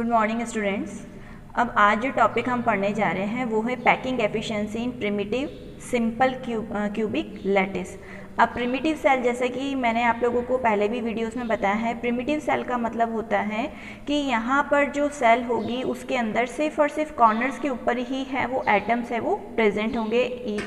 Good morning students. अब आज जो टॉपिक हम पढ़ने जा रहे हैं वो है पैकिंग एफिशिएंसी इन प्रिमिटिव सिंपल क्यूबिक लैटिस। अब प्रिमिटिव सेल, जैसे कि मैंने आप लोगों को पहले भी वीडियोस में बताया है, प्रिमिटिव सेल का मतलब होता है कि यहाँ पर जो सेल होगी उसके अंदर सिर्फ और सिर्फ कॉर्नर्स के ऊपर ही है वो एटम्स है वो प्रेजेंट होंगे।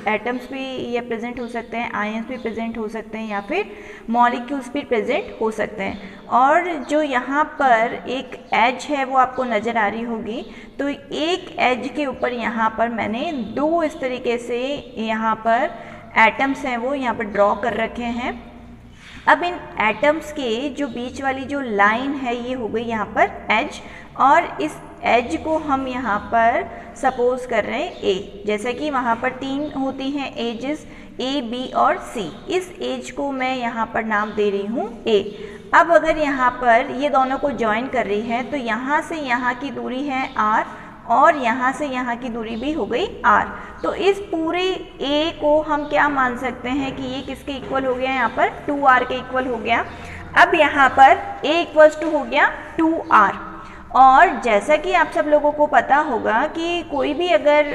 एटम्स भी ये प्रेजेंट हो सकते हैं, आयंस भी प्रेजेंट हो सकते हैं, या फिर मॉलिक्यूल्स भी प्रेजेंट हो सकते हैं। और जो यहाँ पर एक एज है वो आपको नज़र आ रही होगी, तो एक एज के ऊपर यहाँ पर मैंने दो इस तरीके से यहाँ पर एटम्स हैं वो यहाँ पर ड्रॉ कर रखे हैं। अब इन एटम्स के जो बीच वाली जो लाइन है ये हो गई यहाँ पर एज, और इस एज को हम यहाँ पर सपोज कर रहे हैं ए। जैसे कि वहाँ पर तीन होती हैं एजेस, ए, बी और सी। इस एज को मैं यहाँ पर नाम दे रही हूँ ए। अब अगर यहाँ पर ये दोनों को ज्वाइन कर रही है तो यहाँ से यहाँ की दूरी है आर, और यहाँ से यहाँ की दूरी भी हो गई आर। तो इस पूरे ए को हम क्या मान सकते हैं कि ये किसके इक्वल हो गया, यहाँ पर 2r के इक्वल हो गया। अब यहाँ पर a इक्वल्स टू हो गया 2r। और जैसा कि आप सब लोगों को पता होगा कि कोई भी अगर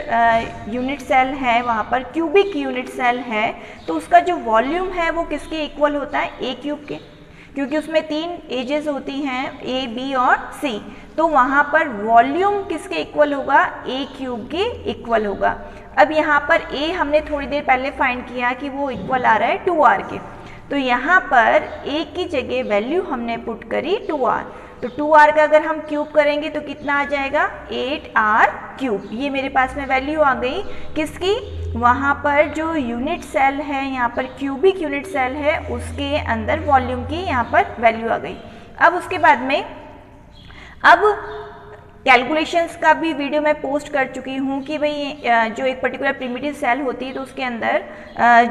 यूनिट सेल है, वहाँ पर क्यूबिक यूनिट सेल है, तो उसका जो वॉल्यूम है वो किसके इक्वल होता है, a क्यूब के, क्योंकि उसमें तीन एजेस होती हैं ए, बी और सी। तो वहाँ पर वॉल्यूम किसके इक्वल होगा, ए क्यूब के इक्वल होगा। अब यहाँ पर ए हमने थोड़ी देर पहले फाइंड किया कि वो इक्वल आ रहा है 2r के, तो यहाँ पर ए की जगह वैल्यू हमने पुट करी 2r। तो 2r का अगर हम क्यूब करेंगे तो कितना आ जाएगा, 8r क्यूब। ये मेरे पास में वैल्यू आ गई किसकी, वहाँ पर जो यूनिट सेल है, यहाँ पर क्यूबिक यूनिट सेल है, उसके अंदर वॉल्यूम की यहाँ पर वैल्यू आ गई। अब उसके बाद में अब कैलकुलेशंस का भी वीडियो मैं पोस्ट कर चुकी हूँ कि भाई जो एक पर्टिकुलर प्रिमिटिव सेल होती है तो उसके अंदर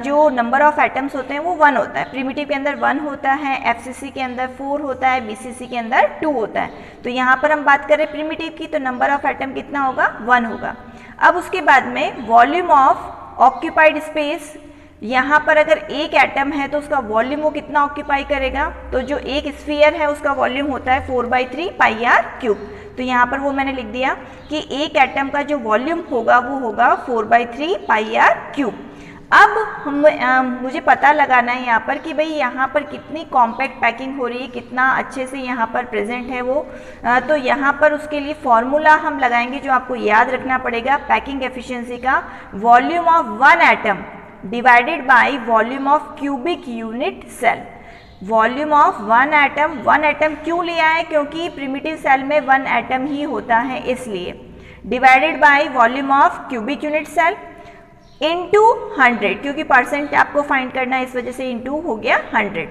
जो नंबर ऑफ एटम्स होते हैं वो 1 होता है। प्रिमिटिव के अंदर 1 होता है, एफसीसी के अंदर 4 होता है, बीसीसी के अंदर 2 होता है। तो यहाँ पर हम बात करें प्रिमिटिव की, तो नंबर ऑफ एटम कितना होगा, 1 होगा। अब उसके बाद में वॉल्यूम ऑफ ऑक्यूपाइड स्पेस, यहाँ पर अगर एक एटम है तो उसका वॉल्यूम वो कितना ऑक्यूपाई करेगा, तो जो एक स्फीयर है उसका वॉल्यूम होता है 4/3 पाई r क्यूब। तो यहाँ पर वो मैंने लिख दिया कि एक एटम का जो वॉल्यूम होगा वो होगा 4/3 पाई r क्यूब। अब मुझे पता लगाना है यहाँ पर कि भाई यहाँ पर कितनी कॉम्पैक्ट पैकिंग हो रही है, कितना अच्छे से यहाँ पर प्रेजेंट है वो। तो यहाँ पर उसके लिए फॉर्मूला हम लगाएंगे जो आपको याद रखना पड़ेगा पैकिंग एफिशिएंसी का, volume of one atom divided by volume of cubic unit cell. Volume of one atom क्यों लिया है, क्योंकि प्रिमिटिव सेल में 1 एटम ही होता है इसलिए, divided by volume of cubic unit cell into 100, क्योंकि परसेंट आपको फाइंड करना है इस वजह से इनटू हो गया 100।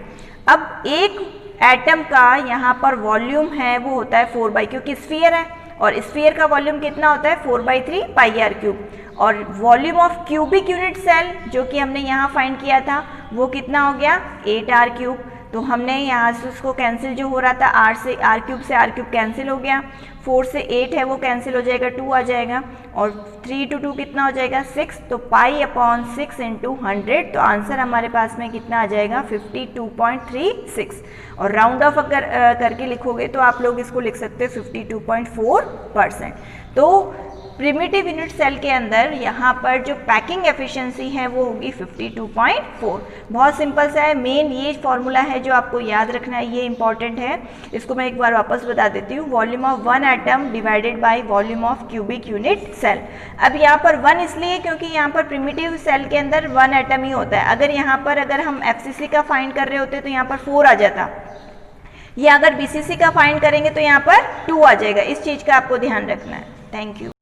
अब एक एटम का यहाँ पर वॉल्यूम है वो होता है 4 क्योंकि स्फीयर है, और स्फीयर का वॉल्यूम कितना होता है 4/3 पाई r क्यूब। और volume of cubic unit cell जो कि हमने यहाँ फाइंड किया था वो कितना हो गया 8r क्यूब। तो हमने यहाँ से उसको कैंसिल जो हो रहा था r से r क्यूब से r क्यूब कैंसिल हो गया, 4 से 8 है वो कैंसिल हो जाएगा, 2 आ जाएगा, और 3 to 2 कितना हो जाएगा 6। तो π/6 इंटू 100, तो आंसर हमारे पास में कितना आ जाएगा 52.36। और राउंड ऑफ अगर करके लिखोगे तो आप लोग इसको लिख सकते हो 52.4%। तो प्रिमिटिव यूनिट सेल के अंदर यहाँ पर जो पैकिंग एफिशिएंसी है वो होगी 52.4। बहुत सिंपल सा है, मेन ये फॉर्मूला है जो आपको याद रखना है, ये इंपॉर्टेंट है। इसको मैं एक बार वापस बता देती हूँ, volume of one atom divided by volume of cubic unit cell. अब यहाँ पर 1 इसलिए क्योंकि यहाँ पर प्रिमिटिव सेल के अंदर 1 एटम ही होता है। अगर यहाँ पर अगर हम एफसीसी का फाइंड कर रहे होते तो यहाँ पर 4 आ जाता, या अगर बीसीसी का फाइंड करेंगे तो यहाँ पर 2 आ जाएगा। इस चीज़ का आपको ध्यान रखना है। Thank you.